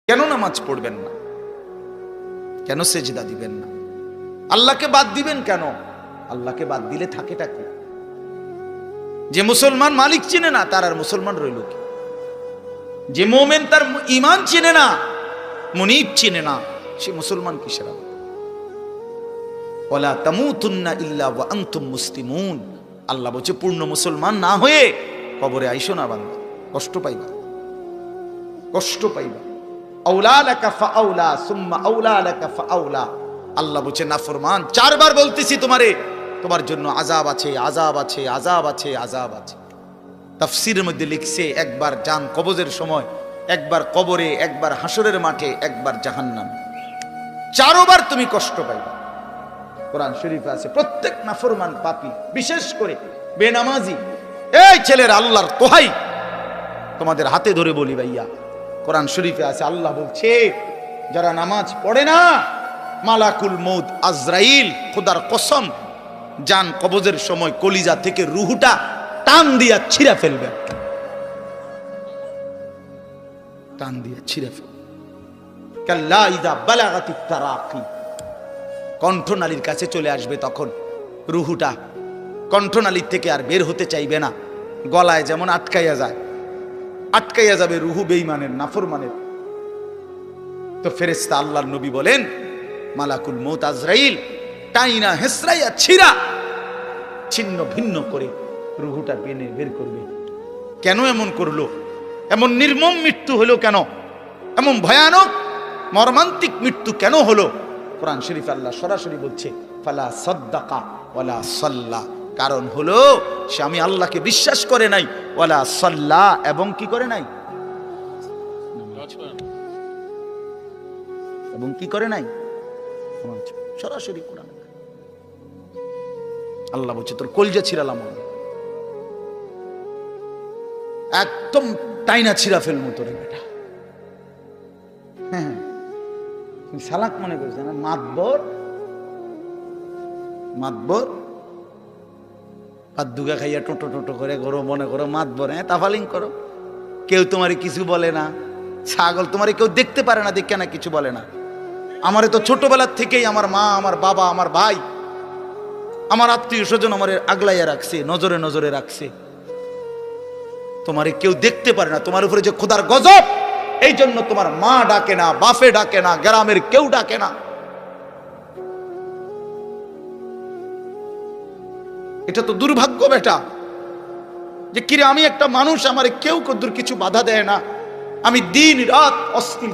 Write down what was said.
কেন নামাজ পড়বেন না? কেন সেজদা দিবেন না? আল্লাহকে বাদ দিবেন কেন? আল্লাহকে বাদ দিলে থাকেটা কি? যে মুসলমান মালিক চিনে না তার আর মুসলমান রইল কি? যে মোমেন তার ঈমান চিনে না, মুনিব চিনে না, সে মুসলমান কিসের? ওয়ালা তামুতুন্না ইল্লা ওয়া আনতুম মুসলিমুন। আল্লাহ বলছে পূর্ণ মুসলমান না হয়ে কবরে আইসো না বান্দা, কষ্ট পাইবা, কষ্ট পাইবা। আউলা লাকা ফাআউলা সুম্মা আউলা লাকা ফাআউলা। আল্লাহ বলছে নাফরমান, চারবার বলতেছি তোমারে, তোমার জন্য আযাব আছে, আযাব আছে, আযাব আছে, আযাব আছে। তাফসীরের মধ্যে লিখছে একবার জান কবজের সময়, একবার কবরে, একবার হাসরের মাঠে, একবার জাহান্নাম, চারবার তুমি কষ্ট পাইবা। কোরআন শরীফে আছে প্রত্যেক নাফরমান পাপী, বিশেষ করে বেনামাজি, এই ছেলের আল্লাহর তোহাই তোমাদের হাতে ধরে বলি ভাইয়া, কোরআন শরীফে আছে আল্লাহ বলছে যারা নামাজ পড়ে না, মালাকুল মউত আজরাইল খোদার কসম জান কবজের সময় কলিজা থেকে রুহুটা টান দিয়া ছিঁড়া ফেলবে, টান দিয়া ছিঁড়া ফেলবে। কাল্লা ইযা বালাগাতিত তারাকি, কণ্ঠনালীর কাছে চলে আসবে, তখন রুহুটা কণ্ঠনালীর থেকে আর বের হতে চাইবে না, গলায় যেমন আটকাইয়া যায়, আটকাইয়া যাবে রুহু বেঈমানের, নাফরমানের। তো ফেরেশতা আল্লাহর নবী বলেন মালাকুল মউত আজরাইল টাইনা হেসরাইয়া ছিঁড়া ছিন্ন ভিন্ন করে রুহুটা বেনে বের করবে। কেন এমন করলো? এমন নির্মম মৃত্যু হলো কেন? এমন ভয়ানক মর্মান্তিক মৃত্যু কেন হলো? কোরআন শরীফে আল্লাহ সরাসরি বলছে ফালা সাদ্দাকা ওয়ালা সাল্লা, কারণ হলো সে আমি আল্লাহকে বিশ্বাস করে নাই, ওয়ালা সাল্লা এবং কি করে নাই, এবং কি করে নাই, সরাসরি কোরআন আল্লাহ বলছে তোর কলজা ছিড়ালাম, একদম টাইনা ছিঁড়া ফেলমো তোরে বেটা। হ্যাঁ সালাক মনে করছে না, মাতবর, মাতবর ভাত দুগা খাইয়া টোটো টোটো করে করো, মনে করো মাতবর, হ্যাঁ তাফালিং করো, কেউ তোমারে কিছু বলে না, ছাগল তোমারে কেউ দেখতে পারে না, দেখে না কিছু বলে না। আমারে তো ছোটবেলার থেকেই আমার মা, আমার বাবা, আমার ভাই, আমার আত্মীয় স্বজন আমারে আগলাইয়া রাখছে, নজরে নজরে রাখছে। তোমারে কেউ দেখতে পারে না, তোমার উপরে যে খোদার গজব, এই জন্য তোমার মা ডাকে না, বাপে ডাকে না, গ্রামের কেউ ডাকে না। এটা তো দুর্ভাগ্য বেটা, যে কিরে আমি একটা মানুষ, আমারে কেউ কদ্দুর কিছু বাধা দেয় না, আমি দিন রাত অস্থির